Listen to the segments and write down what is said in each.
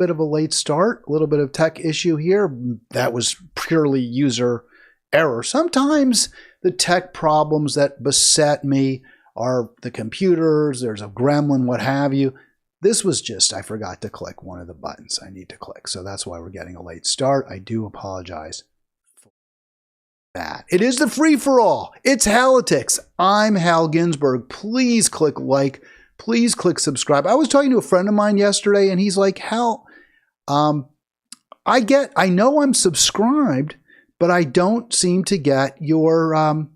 bit of a late start, a little bit of tech issue here. That was purely user error. Sometimes the tech problems that beset me are the computers, there's a gremlin, what have you. This was just, I forgot to click one of the buttons I need to click. So that's why we're getting a late start. I do apologize for that. It is the free-for-all. It's Halitics. I'm Hal Ginsberg. Please click like. Please click subscribe. I was talking to a friend of mine yesterday, and he's like, Hal, I know I'm subscribed, but I don't seem to get your,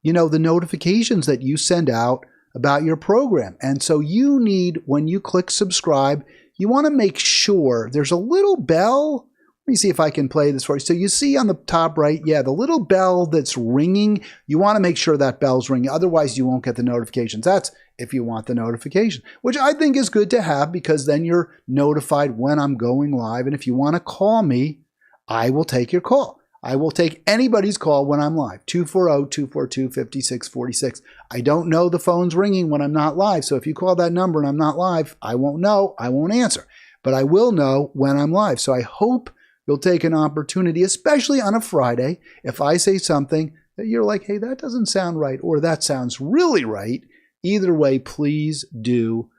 the notifications that you send out about your program. And so you need, when you click subscribe, you want to make sure there's a little bell. Let me see if I can play this for you. So you see on the top right, yeah, the little bell that's ringing, you want to make sure that bell's ringing. Otherwise, you won't get the notifications. That's if you want the notification, which I think is good to have because then you're notified when I'm going live. And if you want to call me, I will take your call. I will take anybody's call when I'm live, 240-242-5646. I don't know the phone's ringing when I'm not live. So if you call that number and I'm not live, I won't know. I won't answer. But I will know when I'm live. So I hope you'll take an opportunity, especially on a Friday, if I say something that you're like, hey, that doesn't sound right, or that sounds really right. Either way, please do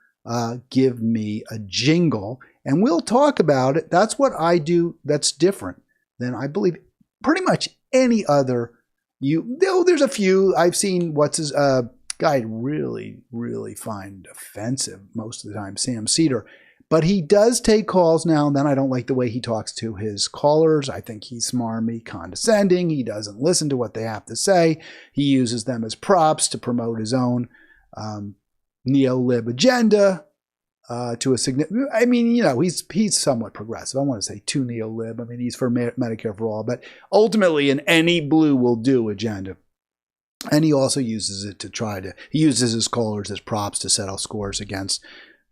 give me a jingle, and we'll talk about it. That's what I do that's different than I believe pretty much any other. There's a few. I've seen what's his guy really, really find offensive most of the time, Sam Cedar. But he does take calls now and then. I don't like the way he talks to his callers. I think he's smarmy, condescending. He doesn't listen to what they have to say. He uses them as props to promote his own neo-lib agenda to a significant. I mean, he's somewhat progressive. I want to say too neo-lib. I mean, he's for Medicare for all, but ultimately an any blue will do agenda. And he also uses it he uses his callers as props to settle scores against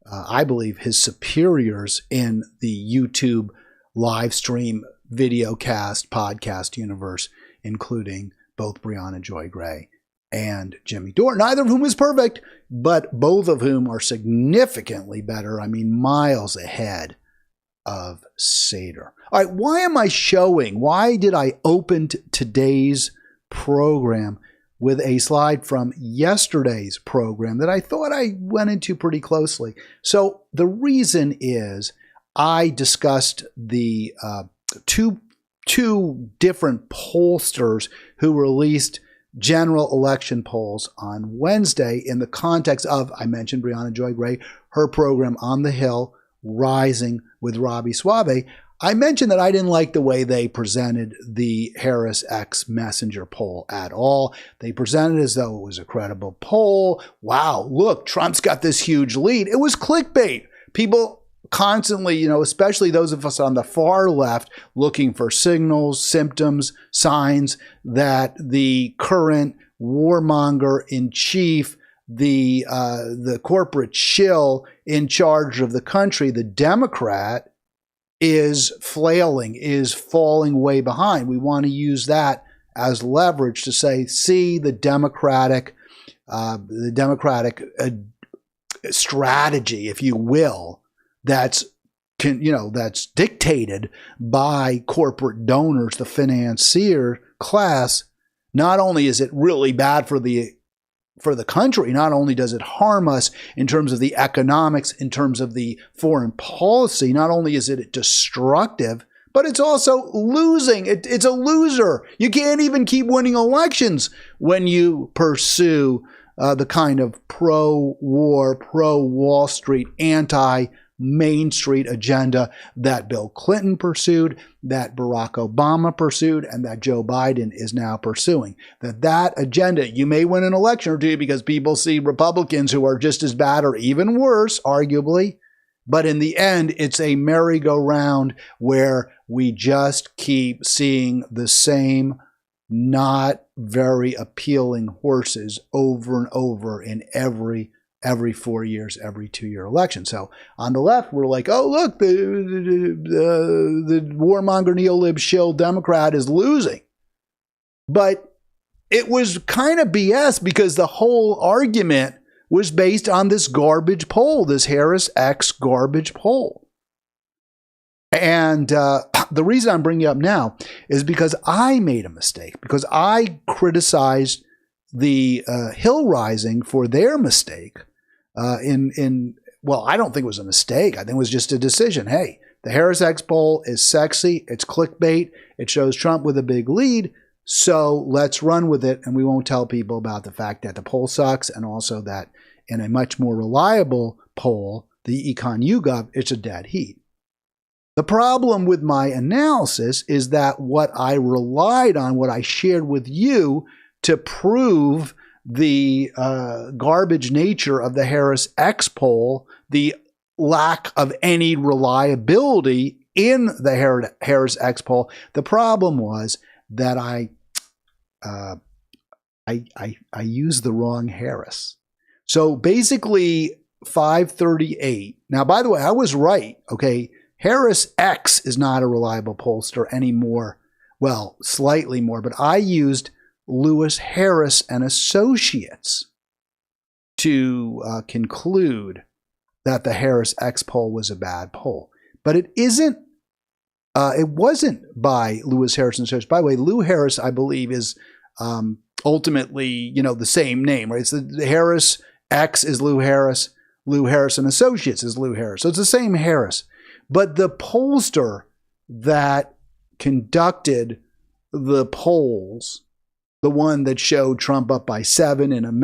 I believe his superiors in the YouTube live stream video cast podcast universe, including both Brianna Joy Gray and Jimmy Dore, neither of whom is perfect, but both of whom are significantly better. I mean, miles ahead of Sater. All right, why did I open today's program with a slide from yesterday's program that I thought I went into pretty closely? So the reason is I discussed the two different pollsters who released general election polls on Wednesday in the context of, I mentioned Brianna Joy Gray, her program On the Hill, Rising with Robbie Suave. I mentioned that I didn't like the way they presented the Harris X Messenger poll at all. They presented it as though it was a credible poll. Wow, look, Trump's got this huge lead. It was clickbait. People constantly, especially those of us on the far left, looking for signals, symptoms, signs that the current warmonger in chief, the corporate shill in charge of the country, the Democrat, is flailing, is falling way behind. We want to use that as leverage to say, see the Democratic strategy, if you will, that's dictated by corporate donors, the financier class. Not only is it really bad for the country, not only does it harm us in terms of the economics, in terms of the foreign policy, not only is it destructive, but it's also losing. It's a loser. You can't even keep winning elections when you pursue the kind of pro-war, pro-Wall Street, anti-Main Street agenda that Bill Clinton pursued, that Barack Obama pursued, and that Joe Biden is now pursuing. That agenda, you may win an election or two because people see Republicans who are just as bad or even worse, arguably, but in the end, it's a merry-go-round where we just keep seeing the same not very appealing horses over and over in every 4 years, every 2-year election. So on the left, we're like, oh, look, the warmonger neolib shill Democrat is losing. But it was kind of BS because the whole argument was based on this garbage poll, this Harris X garbage poll. And the reason I'm bringing it up now is because I made a mistake, because I criticized the Hill Rising for their mistake well, I don't think it was a mistake. I think it was just a decision. Hey, the Harris X poll is sexy. It's clickbait. It shows Trump with a big lead. So let's run with it. And we won't tell people about the fact that the poll sucks. And also that in a much more reliable poll, the Econ YouGov, it's a dead heat. The problem with my analysis is that what I relied on, what I shared with you to prove the garbage nature of the Harris X poll, the lack of any reliability in the Harris X poll. The problem was that I used the wrong Harris. So basically 538. Now, by the way, I was right. Okay. Harris X is not a reliable pollster anymore. Well, slightly more, but I used Lewis Harris and Associates to conclude that the Harris X poll was a bad poll. But it isn't. It wasn't by Lewis Harris and Associates. By the way, Lou Harris, I believe, is ultimately, the same name, right? It's the Harris X is Lou Harris. Lou Harris and Associates is Lou Harris. So it's the same Harris. But the pollster that conducted the polls, the one that showed Trump up by 7 in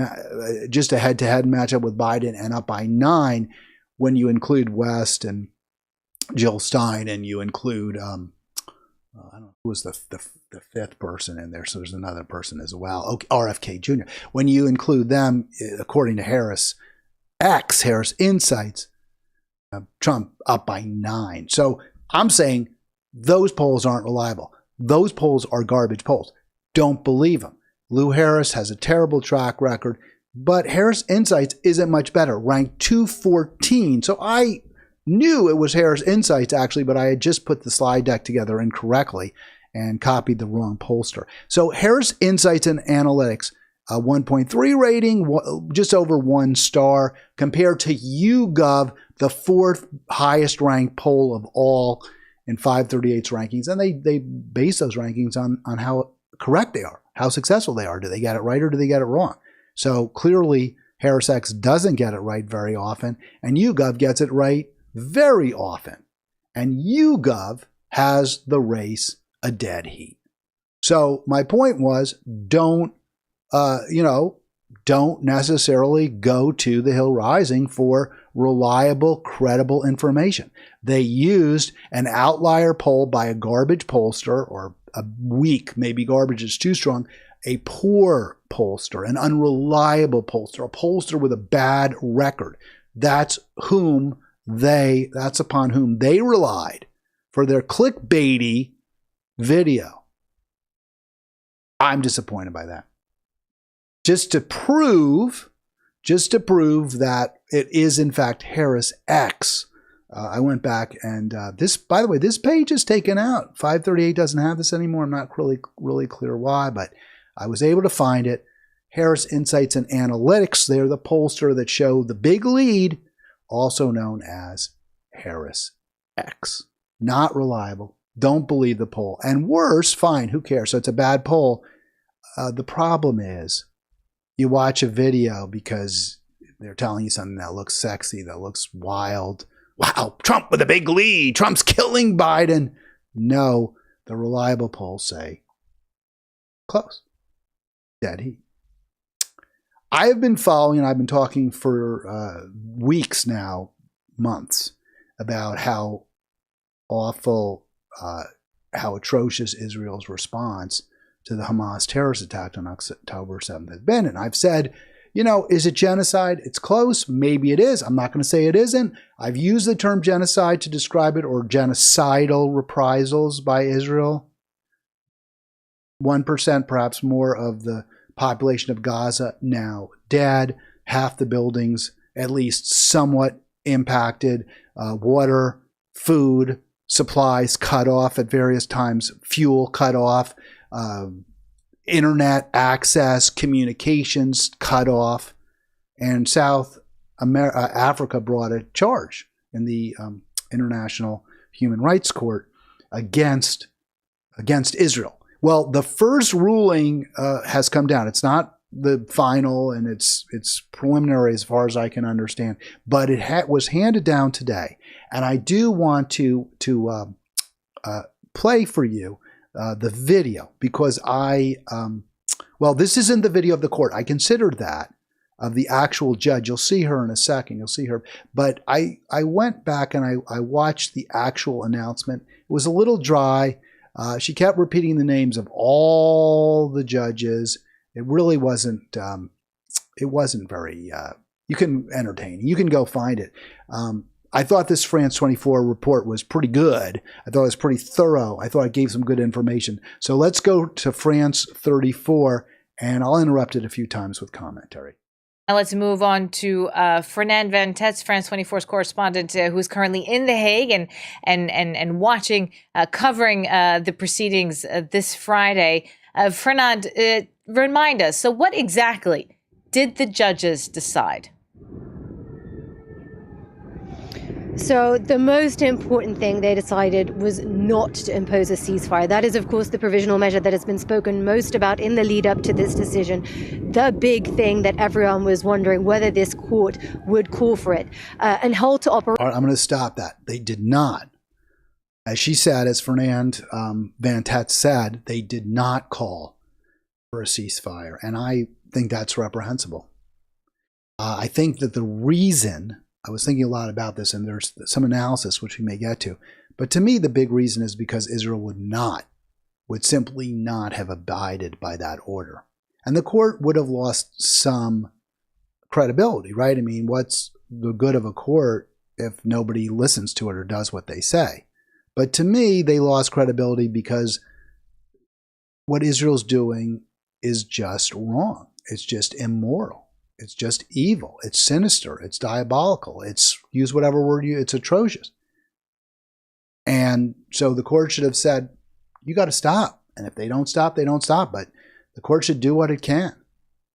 just a head-to-head matchup with Biden and up by 9 when you include West and Jill Stein and you include, I don't know, who was the fifth person in there? So there's another person as well, RFK Jr. When you include them, according to Harris Insights, Trump up by 9. So I'm saying those polls aren't reliable. Those polls are garbage polls. Don't believe them. Lou Harris has a terrible track record, but Harris Insights isn't much better, ranked 214. So I knew it was Harris Insights actually, but I had just put the slide deck together incorrectly and copied the wrong pollster. So Harris Insights and Analytics, a 1.3 rating, just over 1 star, compared to YouGov, the 4th highest ranked poll of all in 538's rankings. And they base those rankings on how correct they are, how successful they are. Do they get it right or do they get it wrong? So clearly Harris X doesn't get it right very often, and YouGov gets it right very often. And YouGov has the race a dead heat. So my point was, don't necessarily go to the Hill Rising for reliable, credible information. They used an outlier poll by a garbage pollster, or a weak, maybe garbage is too strong, a poor pollster, an unreliable pollster, a pollster with a bad record. That's upon whom they relied for their clickbaity video. I'm disappointed by that. Just to prove that it is in fact Harris X, I went back and this, by the way, this page is taken out. 538 doesn't have this anymore. I'm not really clear why, but I was able to find it. Harris Insights and Analytics, they're the pollster that show the big lead, also known as Harris X. Not reliable. Don't believe the poll. And worse, fine, who cares? So it's a bad poll. The problem is, you watch a video because they're telling you something that looks sexy, that looks wild. Wow, Trump with a big lead. Trump's killing Biden. No, the reliable polls say close. Dead heat. I have been following, and I've been talking for weeks now, months, about how awful, how atrocious Israel's response to the Hamas terrorist attack on October 7th has been. And I've said, is it genocide? It's close. Maybe it is. I'm not going to say it isn't. I've used the term genocide to describe it, or genocidal reprisals by Israel. 1%, perhaps more, of the population of Gaza now dead. Half the buildings, at least somewhat impacted. Water, food, supplies cut off at various times. Fuel cut off. Internet access, communications cut off, and South Africa brought a charge in the International Human Rights Court against Israel. Well, the first ruling has come down. It's not the final, and it's preliminary as far as I can understand, but it was handed down today. And I do want to play for you the video, because well, this isn't the video of the court. I considered that, of the actual judge. You'll see her in a second. You'll see her. But I went back and I watched the actual announcement. It was a little dry. She kept repeating the names of all the judges. It really wasn't, it wasn't very, you can entertain. You can go find it. I thought this France 24 report was pretty good. I thought it was pretty thorough. I thought it gave some good information. So let's go to France 34, and I'll interrupt it a few times with commentary. Now let's move on to Fernand Van Tetz, France 24's correspondent, who's currently in The Hague and watching, covering the proceedings this Friday. Fernand, remind us, so what exactly did the judges decide? So the most important thing they decided was not to impose a ceasefire. That is, of course, the provisional measure that has been spoken most about in the lead up to this decision. The big thing that everyone was wondering whether this court would call for it and hold to operate. I'm going to stop that. They did not. As she said, as Fernand Van Tetz said, they did not call for a ceasefire. And I think that's reprehensible. I think that the reason, I was thinking a lot about this, and there's some analysis which we may get to, but to me the big reason is because Israel would simply not have abided by that order. And the court would have lost some credibility, right? I mean, what's the good of a court if nobody listens to it or does what they say? But to me, they lost credibility because what Israel's doing is just wrong. It's just immoral. It's just evil. It's sinister. It's diabolical. Use whatever word it's atrocious. And so the court should have said, you got to stop. And if they don't stop, they don't stop. But the court should do what it can.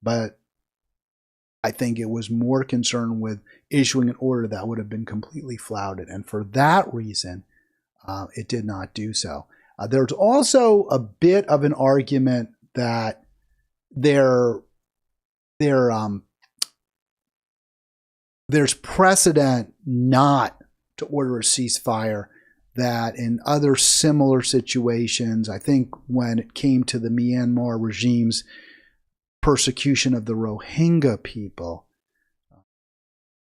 But I think it was more concerned with issuing an order that would have been completely flouted. And for that reason, it did not do so. There's also a bit of an argument that there's precedent not to order a ceasefire, that in other similar situations, I think when it came to the Myanmar regime's persecution of the Rohingya people,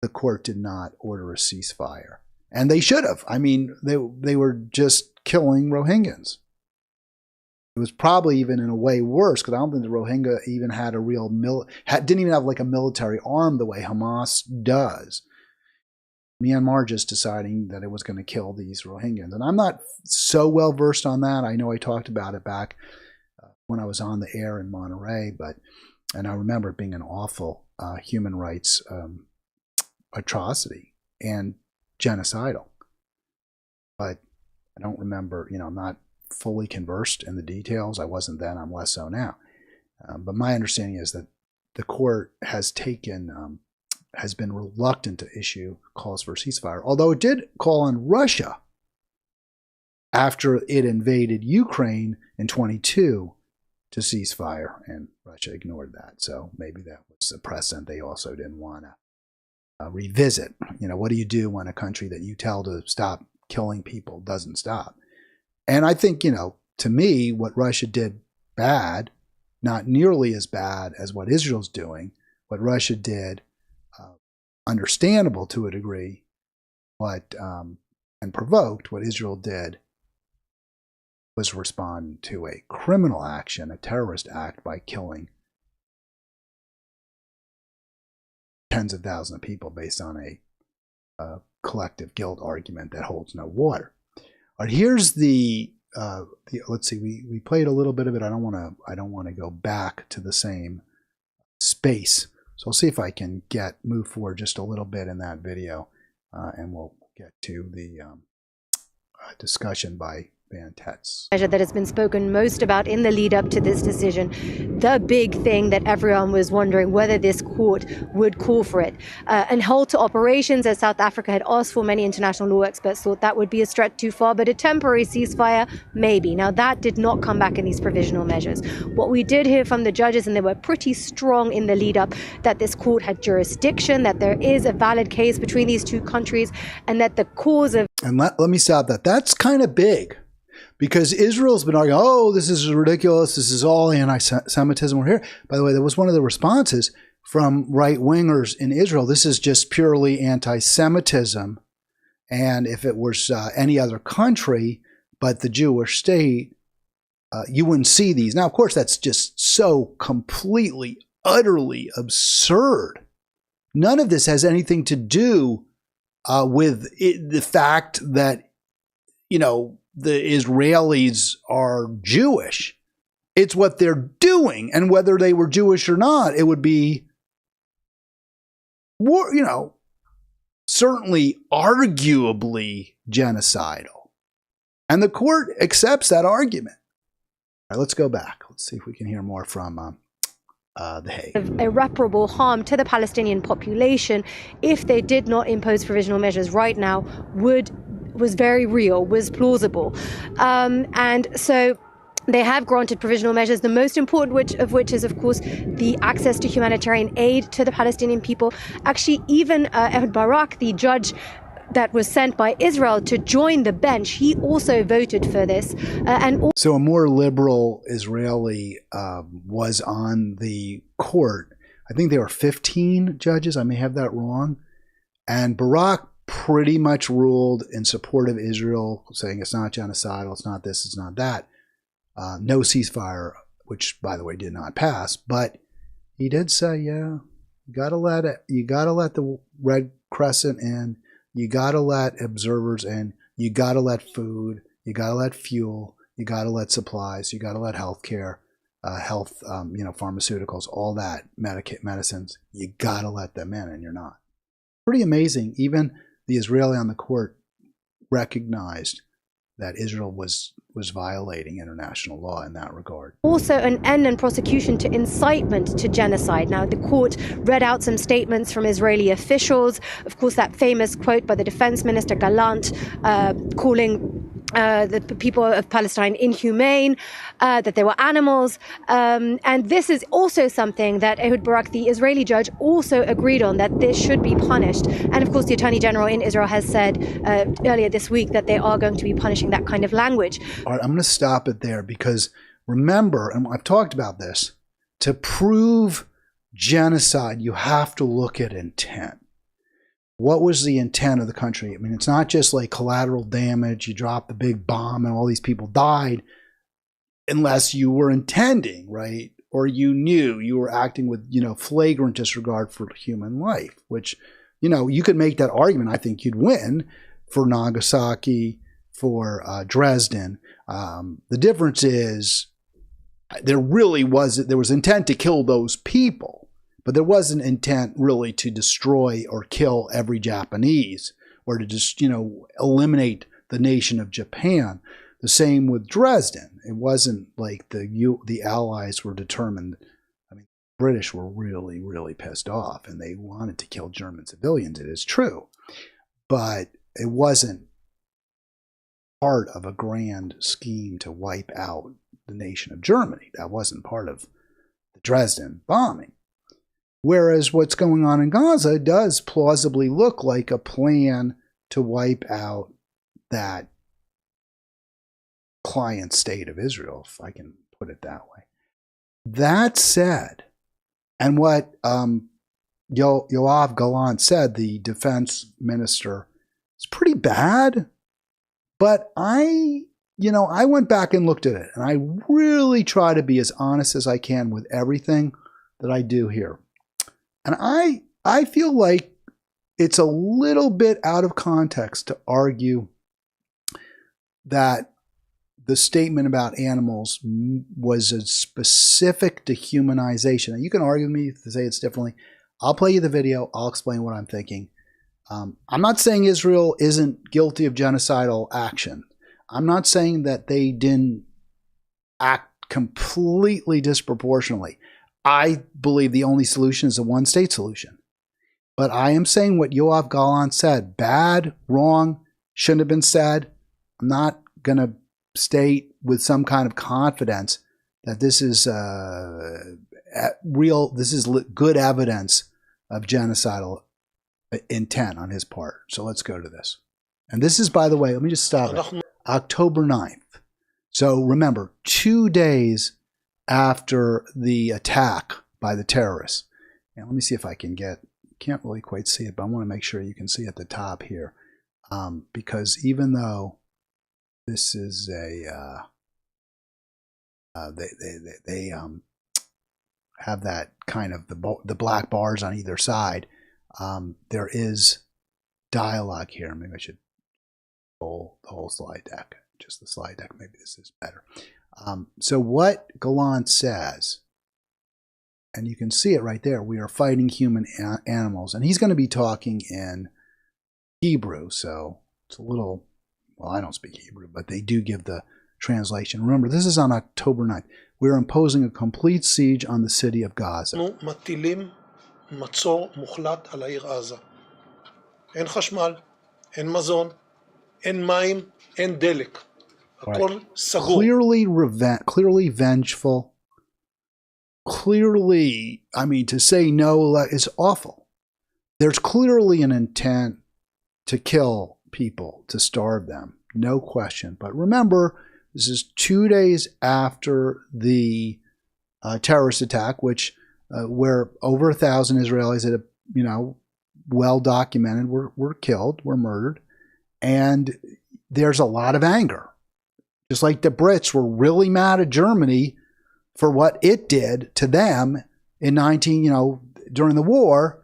the court did not order a ceasefire. And they should have. I mean, they were just killing Rohingyans. It was probably even in a way worse, because I don't think the Rohingya even had a real didn't even have like a military arm the way Hamas does. Myanmar just deciding that it was going to kill these Rohingyans. And I'm not so well versed on that. I know I talked about it back when I was on the air in Monterey, and I remember it being an awful human rights atrocity and genocidal. But I don't remember, I'm not fully conversed in the details. I wasn't then, I'm less so now. But my understanding is that the court has been reluctant to issue calls for a ceasefire, although it did call on Russia after it invaded Ukraine in 22 to ceasefire, and Russia ignored that. So maybe that was a precedent they also didn't want to revisit. What do you do when a country that you tell to stop killing people doesn't stop? And I think, to me, what Russia did bad, not nearly as bad as what Israel's doing. What Russia did, understandable to a degree, and provoked. What Israel did was respond to a criminal action, a terrorist act, by killing tens of thousands of people based on a collective guilt argument that holds no water. All right, here's let's see, we played a little bit of it. I don't want to go back to the same space. So I'll see if I can move forward just a little bit in that video, and we'll get to the discussion by Van Tetz. Measure that has been spoken most about in the lead up to this decision, the big thing that everyone was wondering whether this court would call for it. And halt to operations, as South Africa had asked for. Many international law experts thought that would be a stretch too far, but a temporary ceasefire, maybe. Now, that did not come back in these provisional measures. What we did hear from the judges, and they were pretty strong in the lead up, that this court had jurisdiction, that there is a valid case between these two countries, and that the cause of... And let me stop that. That's kind of big. Because Israel's been arguing, oh, this is ridiculous. This is all anti-Semitism. We're here. By the way, that was one of the responses from right-wingers in Israel. This is just purely anti-Semitism. And if it was any other country but the Jewish state, you wouldn't see these. Now, of course, that's just so completely, utterly absurd. None of this has anything to do with the fact that, the Israelis are Jewish. It's what they're doing. And whether they were Jewish or not, it would be, certainly arguably genocidal. And the court accepts that argument. All right, let's go back. Let's see if we can hear more from The Hague. Of irreparable harm to the Palestinian population, if they did not impose provisional measures right now, was very real, was plausible. And so they have granted provisional measures, the most important of which is, of course, the access to humanitarian aid to the Palestinian people. Actually, even Ehud Barak, the judge that was sent by Israel to join the bench, he also voted for this. So a more liberal Israeli was on the court. I think there were 15 judges. I may have that wrong. And Barak pretty much ruled in support of Israel, saying it's not genocidal, it's not this, it's not that. No ceasefire, which, by the way, did not pass. But he did say, yeah, you gotta let the Red Crescent in, you gotta let observers in, you gotta let food, you gotta let fuel, you gotta let supplies, you gotta let healthcare, pharmaceuticals, all that, medicines, you gotta let them in, and you're not. Pretty amazing. Even the Israeli on the court recognized that Israel was violating international law in that regard. Also an end and prosecution to incitement to genocide. Now, the court read out some statements from Israeli officials. Of course, that famous quote by the defense minister Gallant, calling the people of Palestine inhumane, that they were animals. And this is also something that Ehud Barak, the Israeli judge, also agreed on, that this should be punished. And of course, the Attorney General in Israel has said earlier this week that they are going to be punishing that kind of language. All right, I'm going to stop it there because remember, and I've talked about this, to prove genocide, you have to look at intent. What was the intent of the country? I mean, it's not just like collateral damage. You drop the big bomb and all these people died, unless you were intending, right? Or you knew you were acting with, flagrant disregard for human life, which, you could make that argument. I think you'd win for Nagasaki, for Dresden. The difference is there was intent to kill those people. But there wasn't intent really to destroy or kill every Japanese or to just, eliminate the nation of Japan. The same with Dresden. It wasn't like the Allies were determined. I mean, the British were really, really pissed off and they wanted to kill German civilians. It is true. But it wasn't part of a grand scheme to wipe out the nation of Germany. That wasn't part of the Dresden bombing. Whereas what's going on in Gaza does plausibly look like a plan to wipe out that client state of Israel, if I can put it that way. That said, and what Yoav Gallant said, the defense minister, is pretty bad. But I went back and looked at it, and I really try to be as honest as I can with everything that I do here. And I feel like it's a little bit out of context to argue that the statement about animals was a specific dehumanization. Now, you can argue with me to say it's differently. I'll play you the video. I'll explain what I'm thinking. I'm not saying Israel isn't guilty of genocidal action. I'm not saying that they didn't act completely disproportionately. I believe the only solution is a one-state solution. But I am saying what Yoav Gallant said, bad, wrong, shouldn't have been said. I'm not going to state with some kind of confidence that this is good evidence of genocidal intent on his part. So let's go to this. And this is, by the way, let me just stop it. October 9th. So remember, 2 days after the attack by the terrorists. And let me see if I can can't really quite see it, but I want to make sure you can see at the top here. Because even though this is they have that kind of the black bars on either side, there is dialogue here. Maybe I should pull the whole slide deck, just the slide deck. Maybe this is better. So what Gallant says, and you can see it right there, we are fighting human animals. And he's going to be talking in Hebrew, so it's a little, well, I don't speak Hebrew, but they do give the translation. Remember, this is on October 9th. We're imposing a complete siege on the city of Gaza. מטילים מצור מוחלט על העיר עזה. אין חשמל, אין מזון, אין מים, אין דלק. הכל סגור. Clearly vengeful. Clearly, I mean, to say no is awful. There's clearly an intent to kill people, to starve them. No question. But remember, this is 2 days after the terrorist attack, which where over 1,000 Israelis that have, well documented were killed, were murdered. And there's a lot of anger. Just like the Brits were really mad at Germany for what it did to them in during the war.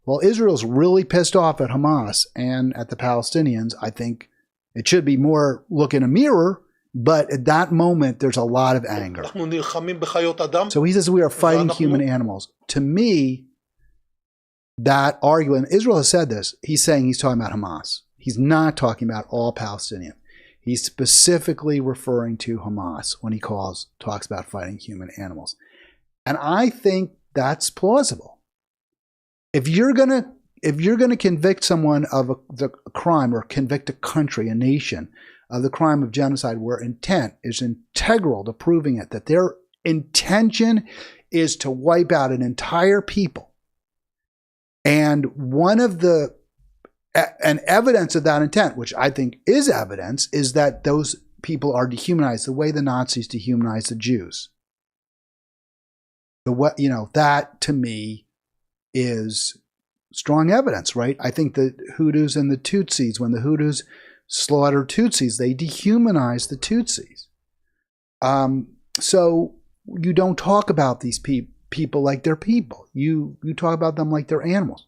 Well, Israel's really pissed off at Hamas and at the Palestinians. I think it should be more look in a mirror, but at that moment, there's a lot of anger. So he says we are fighting human animals. To me, that argument, Israel has said this, he's saying he's talking about Hamas. He's not talking about all Palestinians. He's specifically referring to Hamas when he talks about fighting human animals. And I think that's plausible. If you're gonna convict someone of the crime, or convict a country, a nation, of the crime of genocide, where intent is integral to proving it, that their intention is to wipe out an entire people, and and evidence of that intent, which I think is evidence, is that those people are dehumanized the way the Nazis dehumanized the Jews. That to me is strong evidence, right? I think the Hutus and the Tutsis, when the Hutus slaughtered Tutsis, they dehumanized the Tutsis. So you don't talk about these people like they're people. You talk about them like they're animals.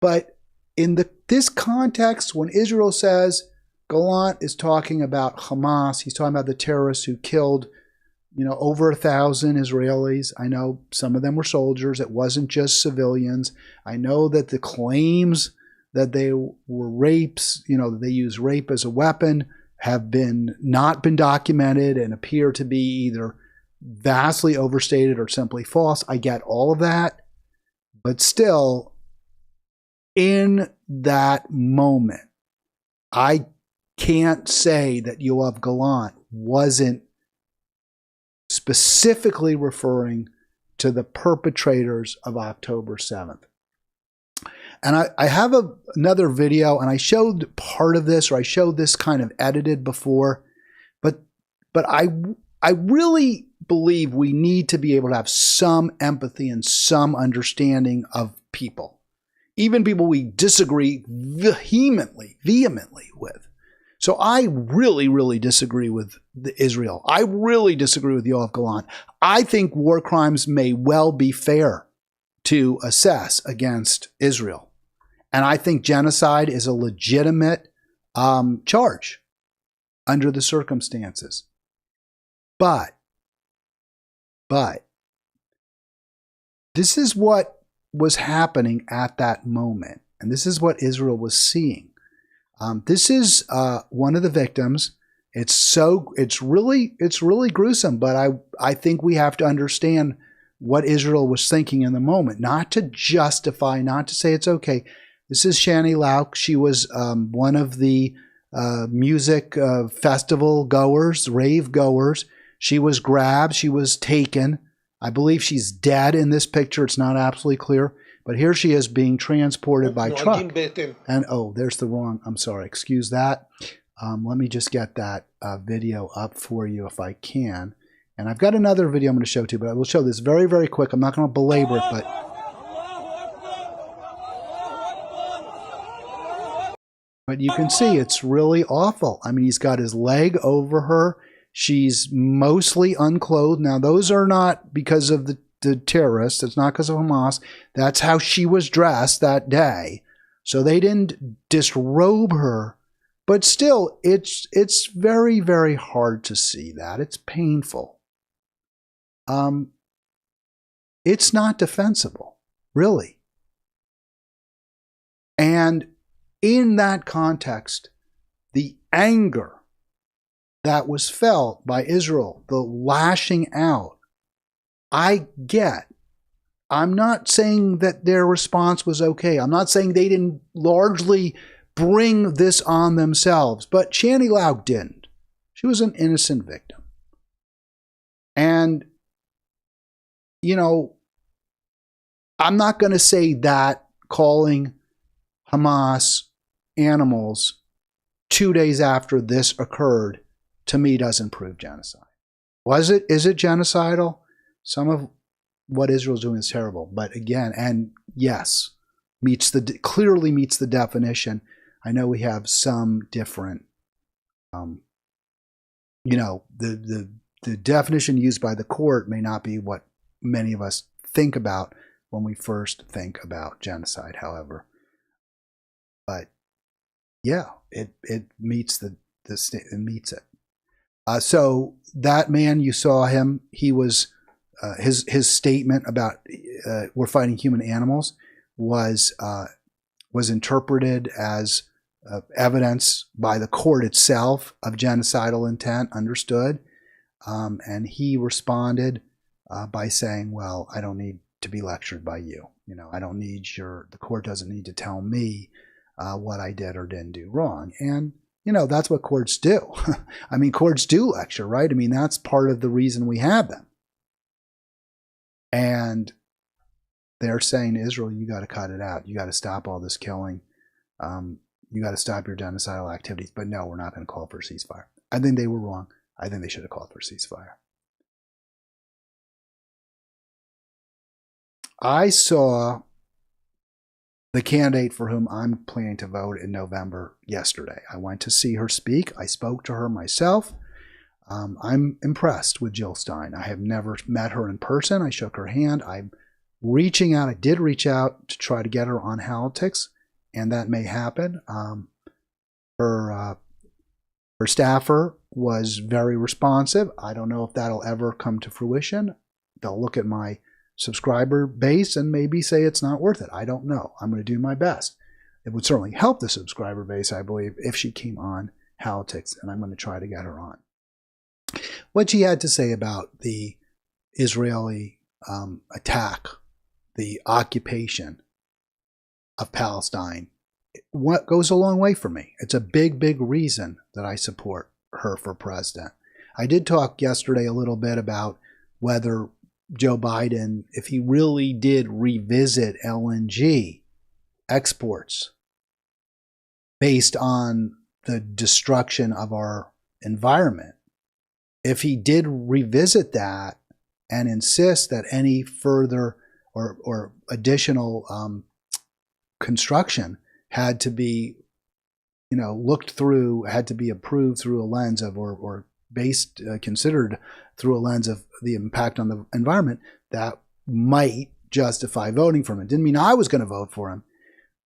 But in this context, when Israel says Gallant is talking about Hamas, he's talking about the terrorists who killed, over 1,000 Israelis. I know some of them were soldiers. It wasn't just civilians. I know that the claims that they were rapes, that they use rape as a weapon, have not been documented and appear to be either vastly overstated or simply false. I get all of that, but still, in that moment, I can't say that Yoav Gallant wasn't specifically referring to the perpetrators of October 7th. And I have another video, and I showed part of this, or I showed this kind of edited before, but I really believe we need to be able to have some empathy and some understanding of people, even people we disagree vehemently with. So I really, really disagree with Israel. I really disagree with Yoav Gallant. I think war crimes may well be fair to assess against Israel. And I think genocide is a legitimate charge under the circumstances. But this is what was happening at that moment. And this is what Israel was seeing. This is one of the victims. It's really gruesome, but I think we have to understand what Israel was thinking in the moment, not to justify, not to say it's okay. This is Shani Lauk. She was one of the music festival goers, rave goers. She was grabbed. She was taken. I believe she's dead in this picture. It's not absolutely clear. But here she is being transported by truck. And there's the wrong. I'm sorry. Excuse that. Let me just get that video up for you if I can. And I've got another video I'm going to show too, but I will show this very, very quick. I'm not going to belabor it, but you can see it's really awful. I mean, he's got his leg over her. She's mostly unclothed. Now, those are not because of the terrorists. It's not because of Hamas. That's how she was dressed that day. So they didn't disrobe her. But still, it's very, very hard to see that. It's painful. It's not defensible, really. And in that context, the anger that was felt by Israel, the lashing out, I get. I'm not saying that their response was okay. I'm not saying they didn't largely bring this on themselves, but Shani Lauk didn't. She was an innocent victim. And, you know, I'm not going to say that calling Hamas animals 2 days after this occurred, to me, doesn't prove genocide. Is it genocidal? Some of what Israel's doing is terrible, but again, and yes, clearly meets the definition. I know we have some different, the definition used by the court may not be what many of us think about when we first think about genocide, however. But yeah, it meets it meets it. So that man, you saw him. He was his statement about we're fighting human animals was interpreted as evidence by the court itself of genocidal intent. Understood, and he responded by saying, "Well, I don't need to be lectured by you. You know, I don't need the court doesn't need to tell me what I did or didn't do wrong." And you know, that's what courts do. I mean, courts do lecture, right? I mean, that's part of the reason we have them. And they're saying to Israel, you got to cut it out. You got to stop all this killing. You got to stop your genocidal activities. But no, we're not going to call for a ceasefire. I think they were wrong. I think they should have called for a ceasefire. I saw the candidate for whom I'm planning to vote in November yesterday. I went to see her speak. I spoke to her myself. I'm impressed with Jill Stein. I have never met her in person. I shook her hand. I'm reaching out. I did reach out to try to get her on Halitics, and that may happen. Her staffer was very responsive. I don't know if that'll ever come to fruition. They'll look at my subscriber base and maybe say it's not worth it. I don't know. I'm going to do my best. It would certainly help the subscriber base, I believe, if she came on Halitics, and I'm going to try to get her on. What she had to say about the Israeli attack, the occupation of Palestine, what goes a long way for me. It's a big, big reason that I support her for president. I did talk yesterday a little bit about whether Joe Biden, if he really did revisit LNG exports based on the destruction of our environment, if he did revisit that and insist that any further or additional construction had to be, looked through, had to be approved through a lens of, or based, considered through a lens of the impact on the environment, that might justify voting for him. It didn't mean I was going to vote for him.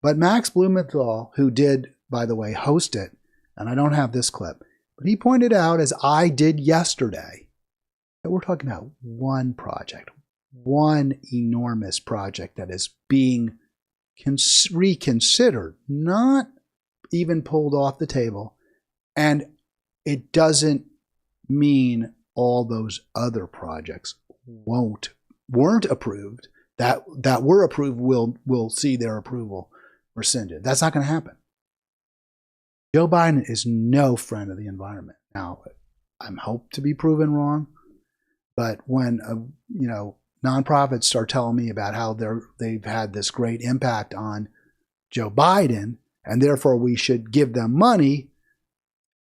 But Max Blumenthal, who did, by the way, host it, and I don't have this clip, but he pointed out, as I did yesterday, that we're talking about one project, one enormous project that is being reconsidered, not even pulled off the table. And it doesn't mean all those other projects weren't approved. That were approved will see their approval rescinded. That's not going to happen. Joe Biden is no friend of the environment. Now, I'm hoped to be proven wrong, but when nonprofits start telling me about how they've had this great impact on Joe Biden, and therefore we should give them money,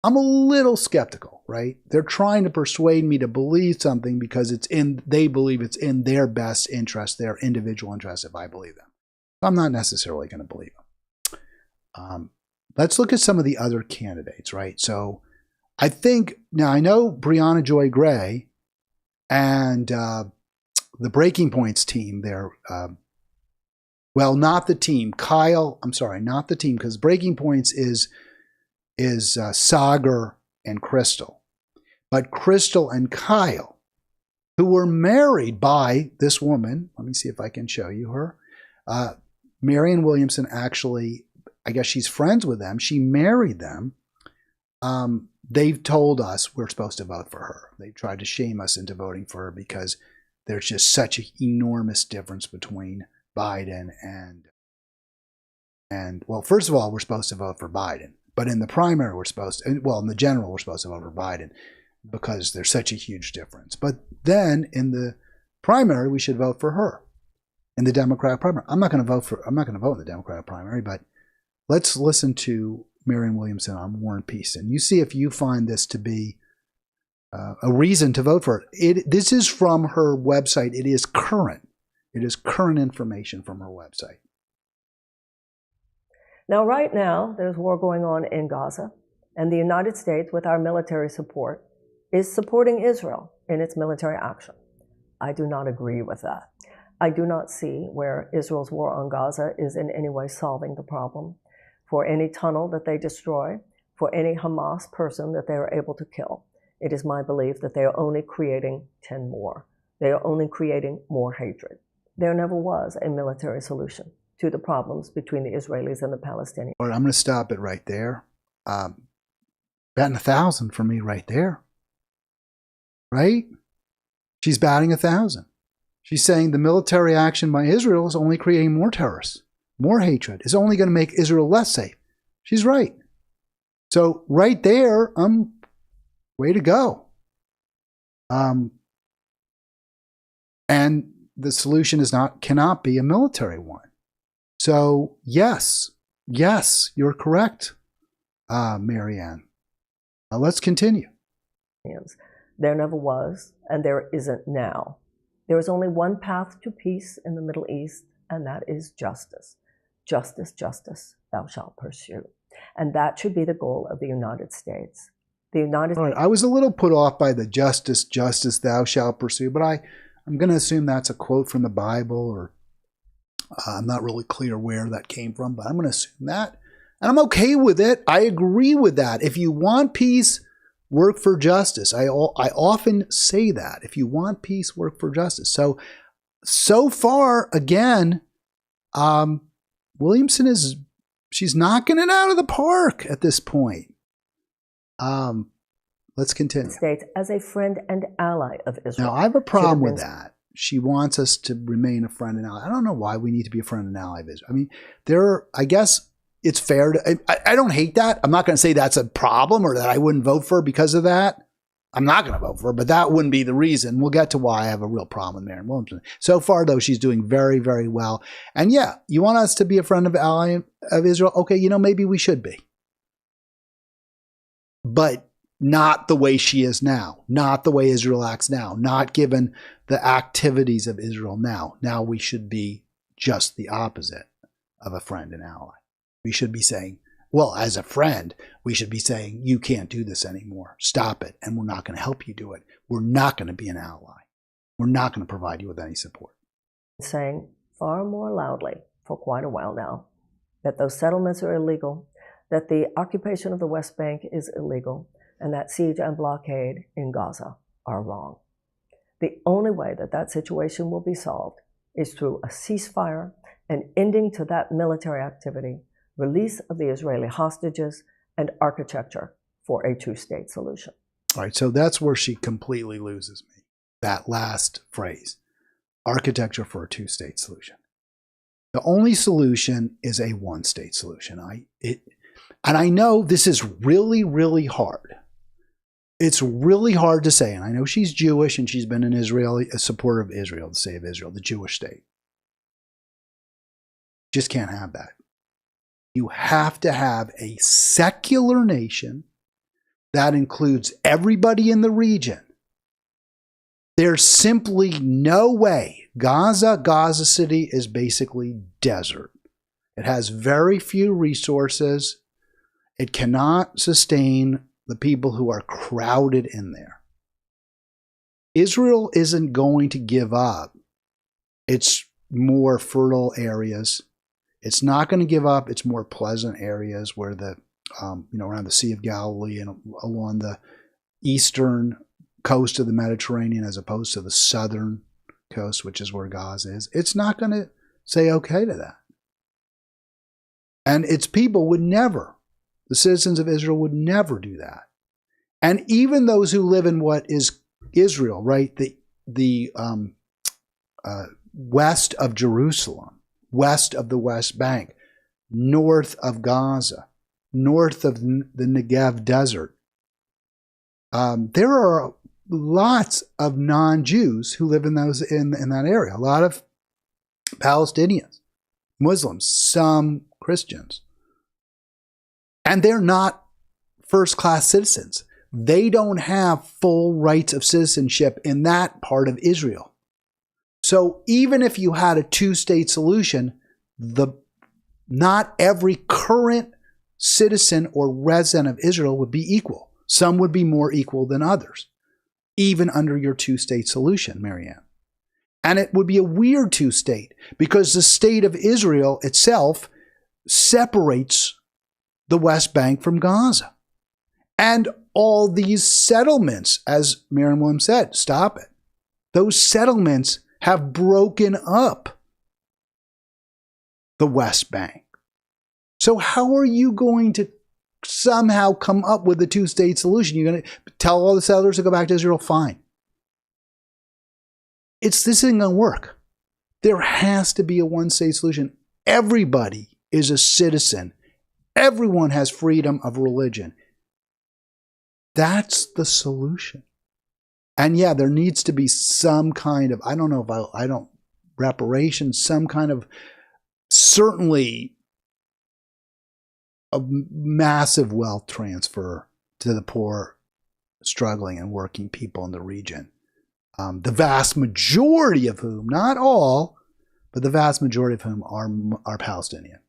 I'm a little skeptical, right? They're trying to persuade me to believe something because they believe it's in their best interest, their individual interest, if I believe them. I'm not necessarily going to believe them. Let's look at some of the other candidates, right? So I know Breonna Joy Gray and the Breaking Points team there, not the team. Not the team, because Breaking Points is Sagar and Crystal. But Crystal and Kyle, who were married by this woman, let me see if I can show you her. Marianne Williamson actually, I guess she's friends with them. She married them. They've told us we're supposed to vote for her. They tried to shame us into voting for her because there's just such an enormous difference between Biden and well, first of all, we're supposed to vote for Biden. But in the primary, in the general, we're supposed to vote for Biden because there's such a huge difference. But then in the primary, we should vote for her. In the Democratic primary, I'm not going to vote in the Democratic primary, but let's listen to Marianne Williamson on War and Peace, and you see if you find this to be a reason to vote for it. This is from her website. It is current. It is current information from her website. Now, right now, there's war going on in Gaza, and the United States, with our military support, is supporting Israel in its military action. I do not agree with that. I do not see where Israel's war on Gaza is in any way solving the problem. For any tunnel that they destroy, for any Hamas person that they are able to kill, it is my belief that they are only creating 10 more. They are only creating more hatred. There never was a military solution to the problems between the Israelis and the Palestinians. All right, I'm going to stop it right there. Batting 1,000 for me right there. Right? She's batting 1,000. She's saying the military action by Israel is only creating more terrorists, more hatred. It's only going to make Israel less safe. She's right. So right there, way to go. And the solution cannot be a military one. So yes, you're correct, Marianne. Now let's continue. There never was, and there isn't now. There is only one path to peace in the Middle East, and that is justice. Justice, justice, thou shalt pursue. And that should be the goal of the United States. All right, I was a little put off by the justice, justice, thou shalt pursue, but I'm going to assume that's a quote from the Bible, or I'm not really clear where that came from, but I'm going to assume that. And I'm okay with it. I agree with that. If you want peace, work for justice. I often say that. If you want peace, work for justice. So far, again, Williamson she's knocking it out of the park at this point. Let's continue. States as a friend and ally of Israel. Now, I have a problem with that. She wants us to remain a friend and ally. I don't know why we need to be a friend and ally of Israel. I mean, I guess it's fair to, I don't hate that. I'm not going to say that's a problem or that I wouldn't vote for her because of that. I'm not going to vote for her, but that wouldn't be the reason. We'll get to why I have a real problem with Marianne Williamson. So far, though, she's doing very, very well. And yeah, you want us to be a friend of ally of Israel? Okay, maybe we should be. But not the way she is now, not the way Israel acts now, not given the activities of Israel now. Now we should be just the opposite of a friend and ally. We should be saying, well, as a friend, we should be saying, you can't do this anymore. Stop it. And we're not going to help you do it. We're not going to be an ally. We're not going to provide you with any support. Saying far more loudly for quite a while now that those settlements are illegal, that the occupation of the West Bank is illegal, and that siege and blockade in Gaza are wrong. The only way that situation will be solved is through a ceasefire, an ending to that military activity, release of the Israeli hostages, and architecture for a two-state solution. All right, so that's where she completely loses me. That last phrase, architecture for a two-state solution. The only solution is a one-state solution. And I know this is really, really hard. It's really hard to say, and I know she's Jewish and she's been a supporter of Israel, the state of Israel, the Jewish state. Just can't have that. You have to have a secular nation that includes everybody in the region. There's simply no way. Gaza City is basically desert. It has very few resources. It cannot sustain the people who are crowded in there. Israel isn't going to give up its more fertile areas. It's not going to give up its more pleasant areas where around the Sea of Galilee and along the eastern coast of the Mediterranean as opposed to the southern coast, which is where Gaza is. It's not going to say okay to that. And its people would never, the citizens of Israel would never do that. And even those who live in what is Israel, right, the west of Jerusalem, west of the West Bank, north of Gaza, north of the Negev desert, there are lots of non-Jews who live in that area. A lot of Palestinians, Muslims, some Christians. And they're not first-class citizens. They don't have full rights of citizenship in that part of Israel. So even if you had a two-state solution, not every current citizen or resident of Israel would be equal. Some would be more equal than others, even under your two-state solution, Marianne. And it would be a weird two-state because the state of Israel itself separates the West Bank from Gaza. And all these settlements, as Miriam Williams said, stop it. Those settlements have broken up the West Bank. So how are you going to somehow come up with a two-state solution? You're going to tell all the settlers to go back to Israel? Fine. This isn't going to work. There has to be a one-state solution. Everybody is a citizen. Everyone has freedom of religion. That's the solution. And yeah, there needs to be some kind of, reparations, some kind of, certainly a massive wealth transfer to the poor, struggling and working people in the region. The vast majority of whom, not all, but the vast majority of whom are Palestinian.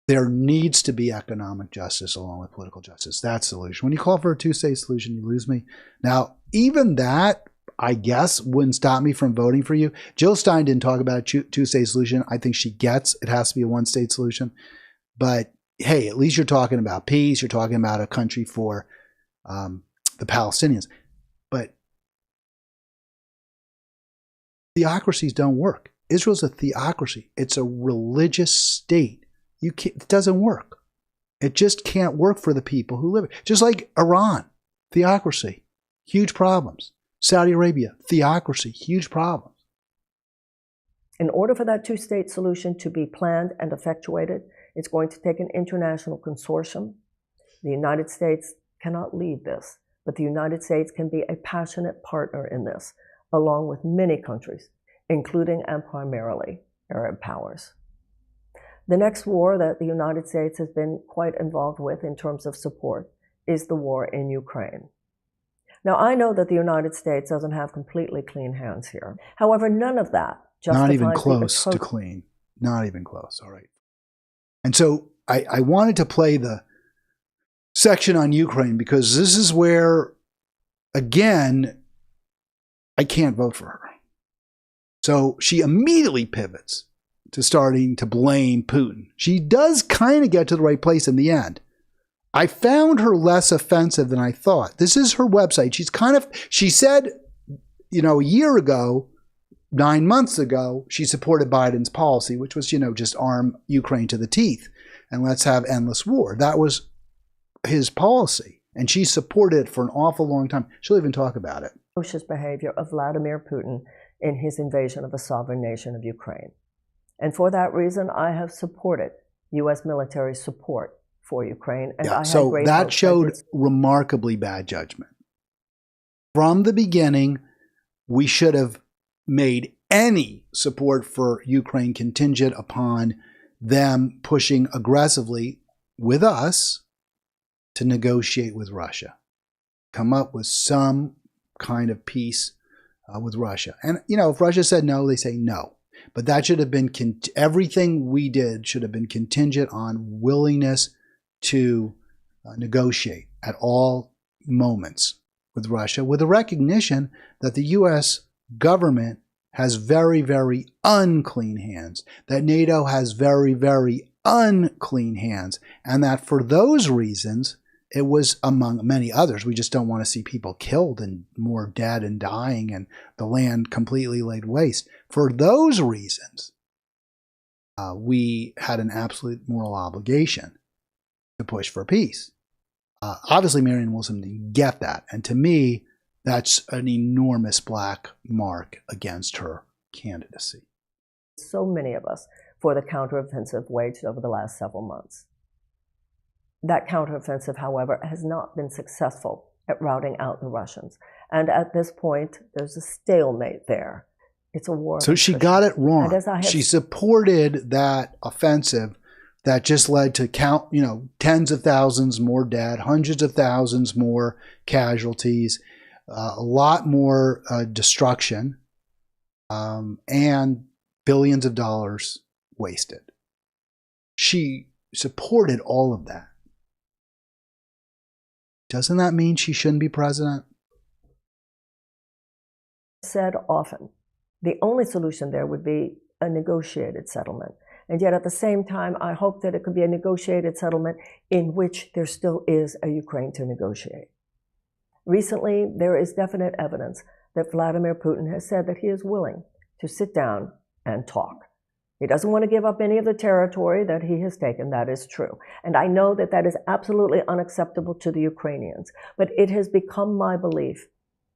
There needs to be economic justice along with political justice. That's the solution. When you call for a two-state solution, you lose me. Now, even that, I guess, wouldn't stop me from voting for you. Jill Stein didn't talk about a two-state solution. I think she gets it has to be a one-state solution. But hey, at least you're talking about peace. You're talking about a country for the Palestinians. But theocracies don't work. Israel's a theocracy. It's a religious state. It doesn't work. It just can't work for the people who live it. Just like Iran, theocracy, huge problems. Saudi Arabia, theocracy, huge problems. In order for that two-state solution to be planned and effectuated, it's going to take an international consortium. The United States cannot lead this, but the United States can be a passionate partner in this, along with many countries, including and primarily Arab powers. The next war that the United States has been quite involved with in terms of support is the war in Ukraine. Now, I know that the United States doesn't have completely clean hands here. However, none of that justifies... Not even close to clean. Not even close. All right. And so I wanted to play the section on Ukraine because this is where, again, I can't vote for her. So she immediately pivots to starting to blame Putin. She does kind of get to the right place in the end. I found her less offensive than I thought. This is her website. She said, a year ago, 9 months ago, she supported Biden's policy, which was, just arm Ukraine to the teeth and let's have endless war. That was his policy, and she supported it for an awful long time. She'll even talk about it. Atrocious behavior of Vladimir Putin in his invasion of a sovereign nation of Ukraine. And for that reason, I have supported U.S. military support for Ukraine. And so that showed remarkably bad judgment. From the beginning, we should have made any support for Ukraine contingent upon them pushing aggressively with us to negotiate with Russia, come up with some kind of peace with Russia. And, if Russia said no, they say no. But that should have been, everything we did should have been contingent on willingness to negotiate at all moments with Russia, with a recognition that the U.S. government has very, very unclean hands, that NATO has very, very unclean hands, and that for those reasons, it was, among many others, we just don't want to see people killed and more dead and dying and the land completely laid waste. For those reasons, we had an absolute moral obligation to push for peace. Obviously, Marianne Wilson didn't get that. And to me, that's an enormous black mark against her candidacy. So many of us for the counteroffensive waged over the last several months. That counteroffensive, however, has not been successful at routing out the Russians. And at this point, there's a stalemate there. It's a war. So she got it wrong. She supported that offensive that just led to tens of thousands more dead, hundreds of thousands more casualties, a lot more destruction, and billions of dollars wasted. She supported all of that. Doesn't that mean she shouldn't be president? Said often, the only solution there would be a negotiated settlement. And yet at the same time, I hope that it could be a negotiated settlement in which there still is a Ukraine to negotiate. Recently, there is definite evidence that Vladimir Putin has said that he is willing to sit down and talk. He doesn't want to give up any of the territory that he has taken. That is true. And I know that that is absolutely unacceptable to the Ukrainians. But it has become my belief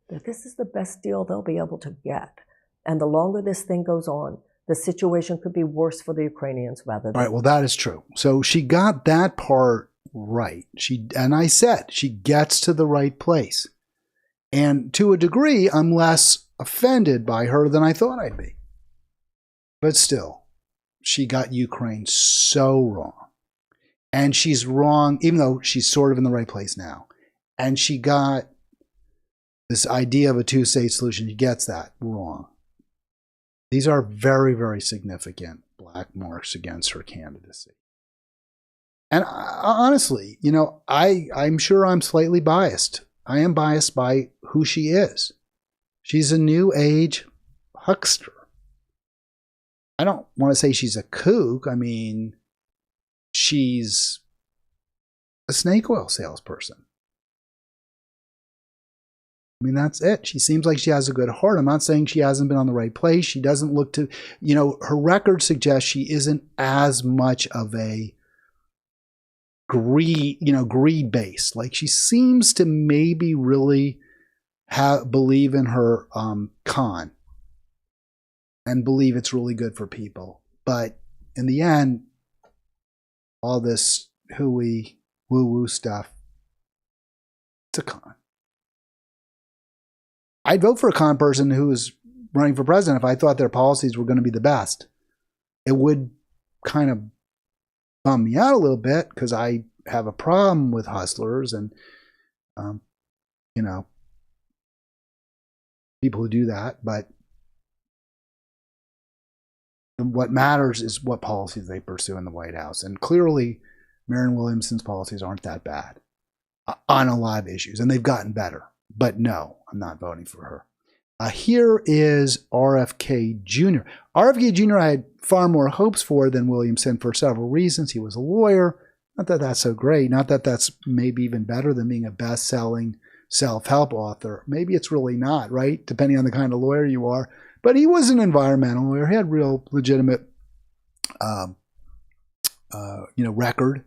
that this is the best deal they'll be able to get. And the longer this thing goes on, the situation could be worse for the Ukrainians rather than... All right, well, that is true. So she got that part right. And I said, she gets to the right place. And to a degree, I'm less offended by her than I thought I'd be. But still, she got Ukraine so wrong. And she's wrong, even though she's sort of in the right place now. And she got this idea of a two-state solution. She gets that wrong. These are very, very significant black marks against her candidacy. And honestly, I'm sure I'm slightly biased. I am biased by who she is. She's a new age huckster. I don't want to say she's a kook. I mean, she's a snake oil salesperson. I mean, that's it. She seems like she has a good heart. I'm not saying she hasn't been on the right place. She doesn't look to, her record suggests she isn't as much of a greed based. Like she seems to maybe really believe in her con and believe it's really good for people. But in the end, all this hooey woo-woo stuff, it's a con. I'd vote for a con person who was running for president if I thought their policies were going to be the best. It would kind of bum me out a little bit because I have a problem with hustlers and, people who do that. But what matters is what policies they pursue in the White House. And clearly, Marianne Williamson's policies aren't that bad on a lot of issues, and they've gotten better. But no, I'm not voting for her. Here is RFK Jr. RFK Jr. I had far more hopes for than Williamson for several reasons. He was a lawyer. Not that that's so great. Not that that's maybe even better than being a best-selling self-help author. Maybe it's really not, right? Depending on the kind of lawyer you are. But he was an environmental lawyer. He had real legitimate, record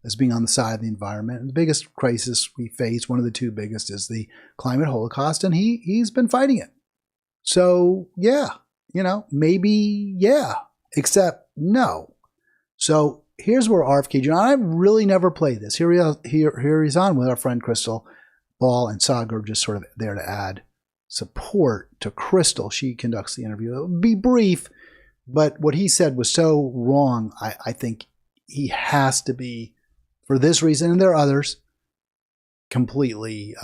as being on the side of the environment. And the biggest crisis we face, one of the two biggest, is the climate holocaust, and he's been fighting it. So, yeah, maybe, yeah, except no. So here's where RFK Jr., I really never played this. Here he's on with our friend Crystal Ball, and Sagar just sort of there to add support to Crystal. She conducts the interview. It'll be brief, but what he said was so wrong. I think he has to be, for this reason, and there are others, completely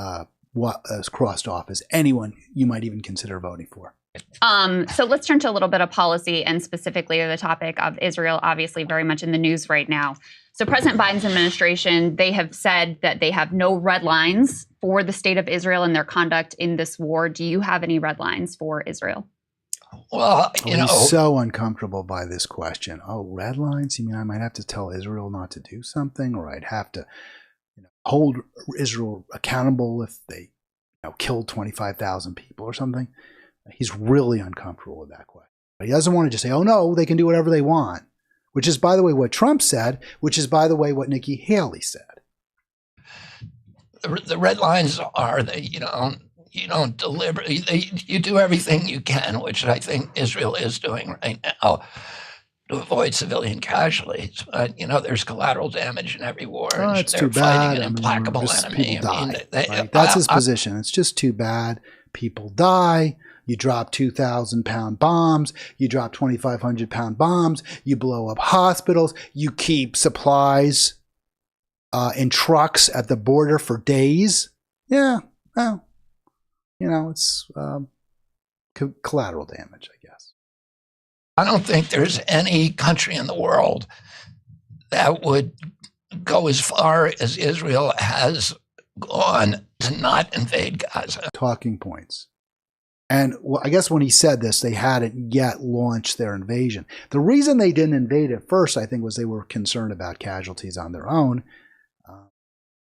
crossed off as anyone you might even consider voting for. So let's turn to a little bit of policy, and specifically the topic of Israel, obviously very much in the news right now. So President Biden's administration, they have said that they have no red lines for the state of Israel and their conduct in this war. Do you have any red lines for Israel? Well, he's so uncomfortable by this question. Oh, red lines? You mean I might have to tell Israel not to do something, or I'd have to hold Israel accountable if they killed 25,000 people or something? He's really uncomfortable with that question. But he doesn't want to just say, oh, no, they can do whatever they want, which is, by the way, what Trump said, which is, by the way, what Nikki Haley said. The red lines are that you don't deliberately, you do everything you can, which I think Israel is doing right now, to avoid civilian casualties. But, there's collateral damage in every war. Oh, it's They're too bad. Fighting an implacable enemy. People die. Right? That's his position. It's just too bad. People die. You drop 2,000-pound bombs. You drop 2,500-pound bombs. You blow up hospitals. You keep supplies in trucks at the border for days. Yeah, well, it's collateral damage, I guess. I don't think there's any country in the world that would go as far as Israel has gone to not invade Gaza. Talking points. And I guess when he said this, they hadn't yet launched their invasion. The reason they didn't invade at first, I think, was they were concerned about casualties on their own.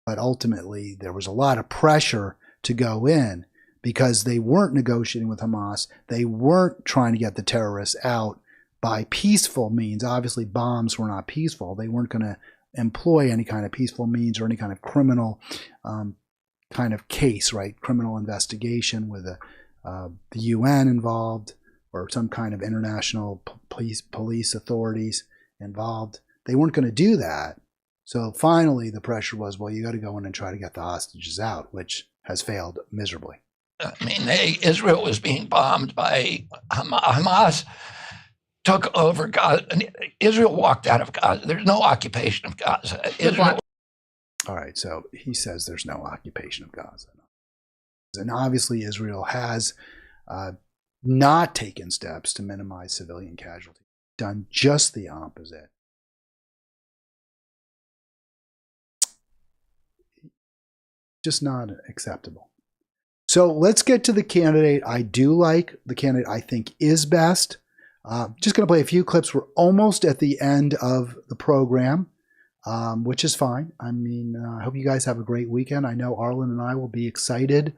But ultimately, there was a lot of pressure to go in because they weren't negotiating with Hamas. They weren't trying to get the terrorists out by peaceful means. Obviously, bombs were not peaceful. They weren't going to employ any kind of peaceful means or any kind of criminal kind of case, right? Criminal investigation with the UN involved or some kind of international police authorities involved. They weren't going to do that. So finally, the pressure was, well, you got to go in and try to get the hostages out, which has failed miserably. I mean, Israel was being bombed by Hamas. Took over Gaza. Israel walked out of Gaza. There's no occupation of Gaza. Israel. All right, so he says there's no occupation of Gaza. And obviously Israel has not taken steps to minimize civilian casualties, done just the opposite. Just not acceptable. So let's get to the candidate I do like, the candidate I think is best. Just going to play a few clips. We're almost at the end of the program, which is fine. I mean, I hope you guys have a great weekend. I know Arlen and I will be excited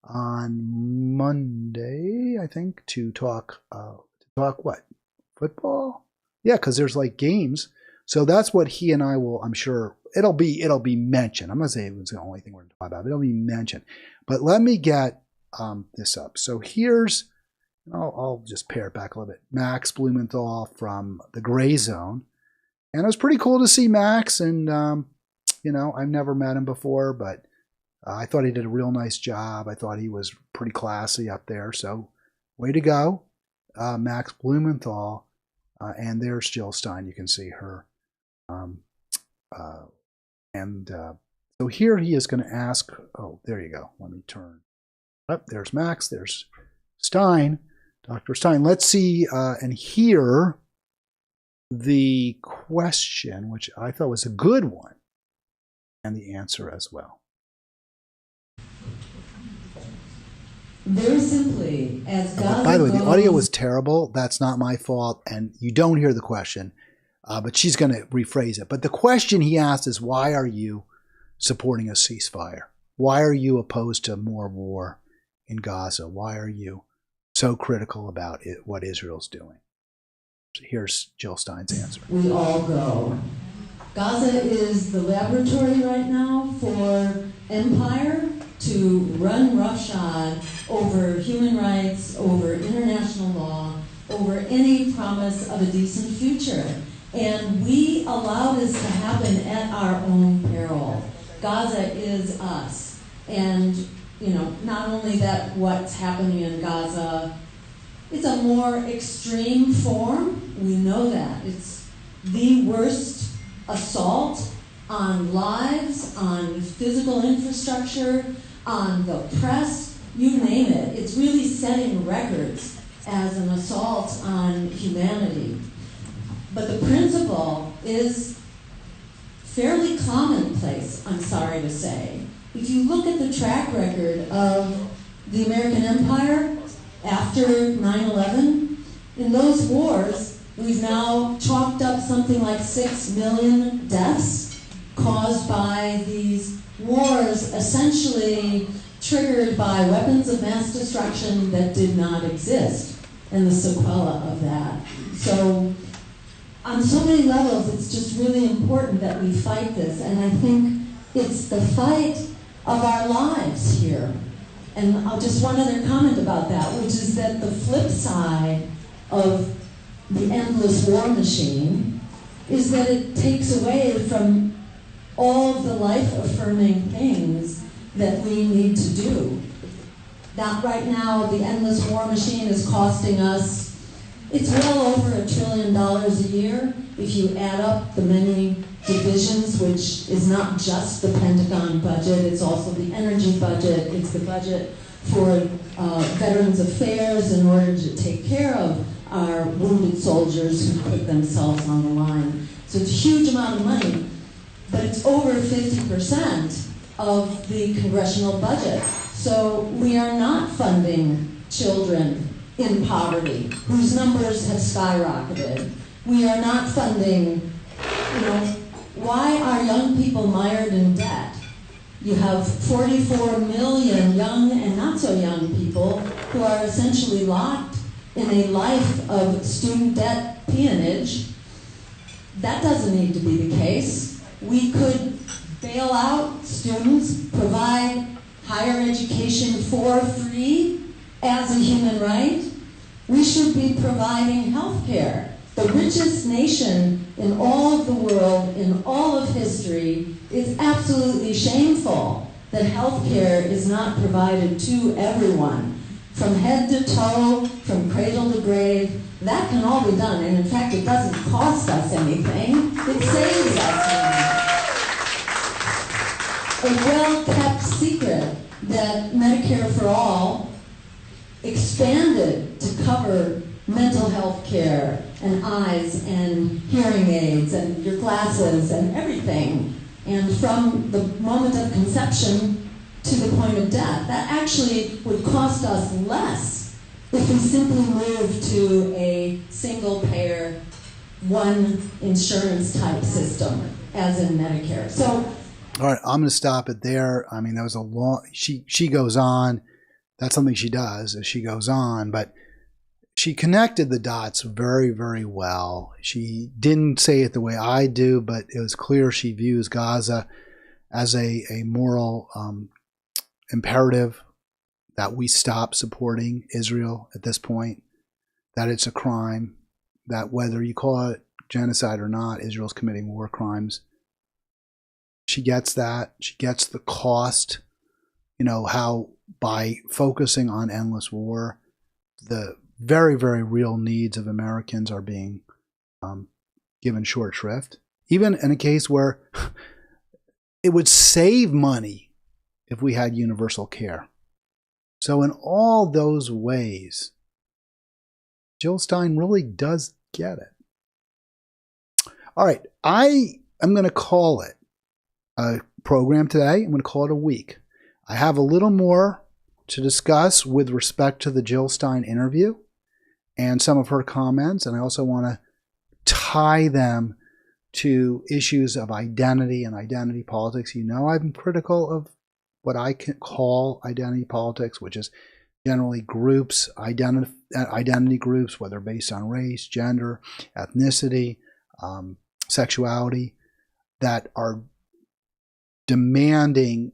on Monday, I think, to talk what? Football? Yeah, because there's like games. So that's what he and I will, I'm sure, it'll be mentioned. I'm not saying it's the only thing we're going to talk about, but it'll be mentioned. But let me get this up. So here's, I'll just pare it back a little bit. Max Blumenthal from the Gray Zone. And it was pretty cool to see Max. And, I've never met him before, but I thought he did a real nice job. I thought he was pretty classy up there. So way to go, Max Blumenthal. And there's Jill Stein. You can see her. So here he is going to ask, oh, there you go. Let me turn up. There's Max. There's Stein, Dr. Stein. Let's see and hear the question, which I thought was a good one, and the answer as well. Very simply, as God. By the way, the audio was terrible. That's not my fault, and you don't hear the question, but she's going to rephrase it. But the question he asked is, why are you supporting a ceasefire? Why are you opposed to more war in Gaza? Why are you so critical about what Israel's doing? Here's Jill Stein's answer. We all go. Gaza is the laboratory right now for empire to run roughshod over human rights, over international law, over any promise of a decent future. And we allow this to happen at our own peril. Gaza is us. And, you know, not only that what's happening in Gaza, it's a more extreme form. We know that. It's the worst assault on lives, on physical infrastructure, on the press, you name it. It's really setting records as an assault on humanity. But the principle is fairly commonplace, I'm sorry to say. If you look at the track record of the American empire after 9/11, in those wars, we've now chalked up something like 6 million deaths caused by these wars essentially triggered by weapons of mass destruction that did not exist, and the sequela of that. So on so many levels, it's just really important that we fight this, and I think it's the fight of our lives here. And I'll just one other comment about that, which is that the flip side of the endless war machine is that it takes away from all of the life-affirming things that we need to do. That right now, the endless war machine is costing us, it's well over $1 trillion a year if you add up the many divisions, which is not just the Pentagon budget, it's also the energy budget, it's the budget for Veterans Affairs in order to take care of our wounded soldiers who put themselves on the line. So it's a huge amount of money, but it's over 50% of the congressional budget. So we are not funding children in poverty, whose numbers have skyrocketed. We are not funding, why are young people mired in debt? You have 44 million young and not so young people who are essentially locked in a life of student debt peonage. That doesn't need to be the case. We could bail out students, provide higher education for free as a human right. We should be providing health care. The richest nation in all of the world, in all of history, it's absolutely shameful that health care is not provided to everyone. From head to toe, from cradle to grave, that can all be done. And in fact, it doesn't cost us anything. It saves us money. A well-kept secret that Medicare for All expanded to cover mental health care and eyes and hearing aids and your glasses and everything. And from the moment of conception to the point of death, that actually would cost us less if we simply moved to a single payer, one insurance type system, as in Medicare. So, all right, I'm going to stop it there. I mean, that was a long, she goes on. That's something she does as she goes on, but she connected the dots very, very well. She didn't say it the way I do, but it was clear she views Gaza as a moral imperative that we stop supporting Israel at this point, that it's a crime, that whether you call it genocide or not, Israel's committing war crimes. She gets that. She gets the cost, how by focusing on endless war, the very, very real needs of Americans are being given short shrift. Even in a case where it would save money if we had universal care. So in all those ways, Jill Stein really does get it. All right, I am going to call it a program today. I'm going to call it a week. I have a little more to discuss with respect to the Jill Stein interview and some of her comments, and I also want to tie them to issues of identity and identity politics. I'm critical of what I can call identity politics, which is generally groups, identity groups, whether based on race, gender, ethnicity, sexuality, that are demanding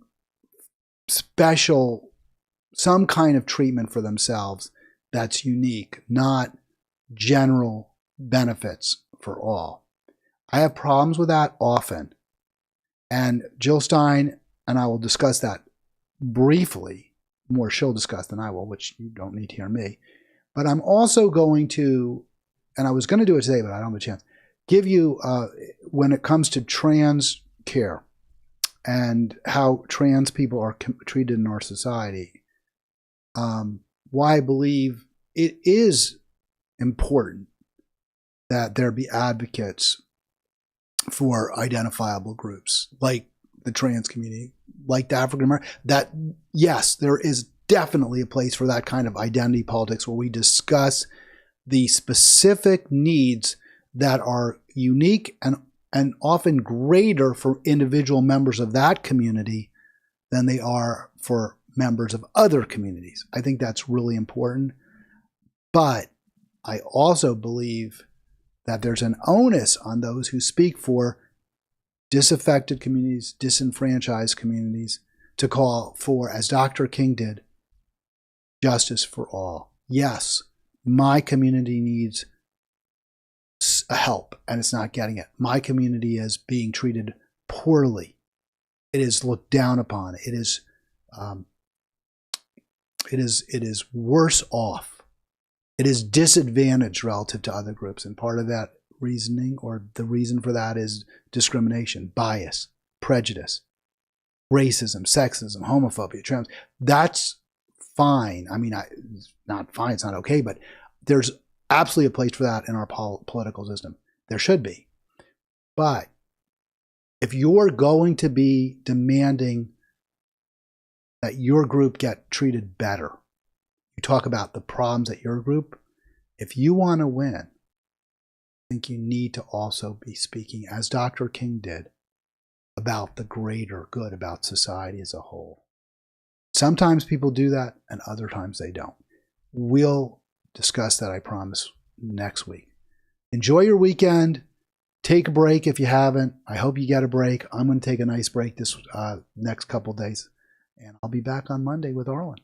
some kind of treatment for themselves that's unique, not general benefits for all. I have problems with that often. And Jill Stein and I will discuss that briefly. More she'll discuss than I will, which you don't need to hear me. But I'm also going to, and I was going to do it today, but I don't have a chance, give you, when it comes to trans care and how trans people are treated in our society, why I believe it is important that there be advocates for identifiable groups like the trans community, like the African American, that yes, there is definitely a place for that kind of identity politics where we discuss the specific needs that are unique and often greater for individual members of that community than they are for members of other communities. I think that's really important. But I also believe that there's an onus on those who speak for disaffected communities, disenfranchised communities, to call for, as Dr. King did, justice for all. Yes, my community needs help and it's not getting it. My community is being treated poorly. It is looked down upon. It is worse off. It is disadvantaged relative to other groups. And part of that reasoning, or the reason for that, is discrimination, bias, prejudice, racism, sexism, homophobia, trans. That's fine. I mean, it's not fine, it's not okay, but there's absolutely a place for that in our political system. There should be. But if you're going to be demanding that your group get treated better, you talk about the problems at your group, if you want to win, I think you need to also be speaking, as Dr. King did, about the greater good, about society as a whole. Sometimes people do that, and other times they don't. We'll discuss that, I promise, next week. Enjoy your weekend. Take a break if you haven't. I hope you get a break. I'm going to take a nice break this next couple days, and I'll be back on Monday with Arlen.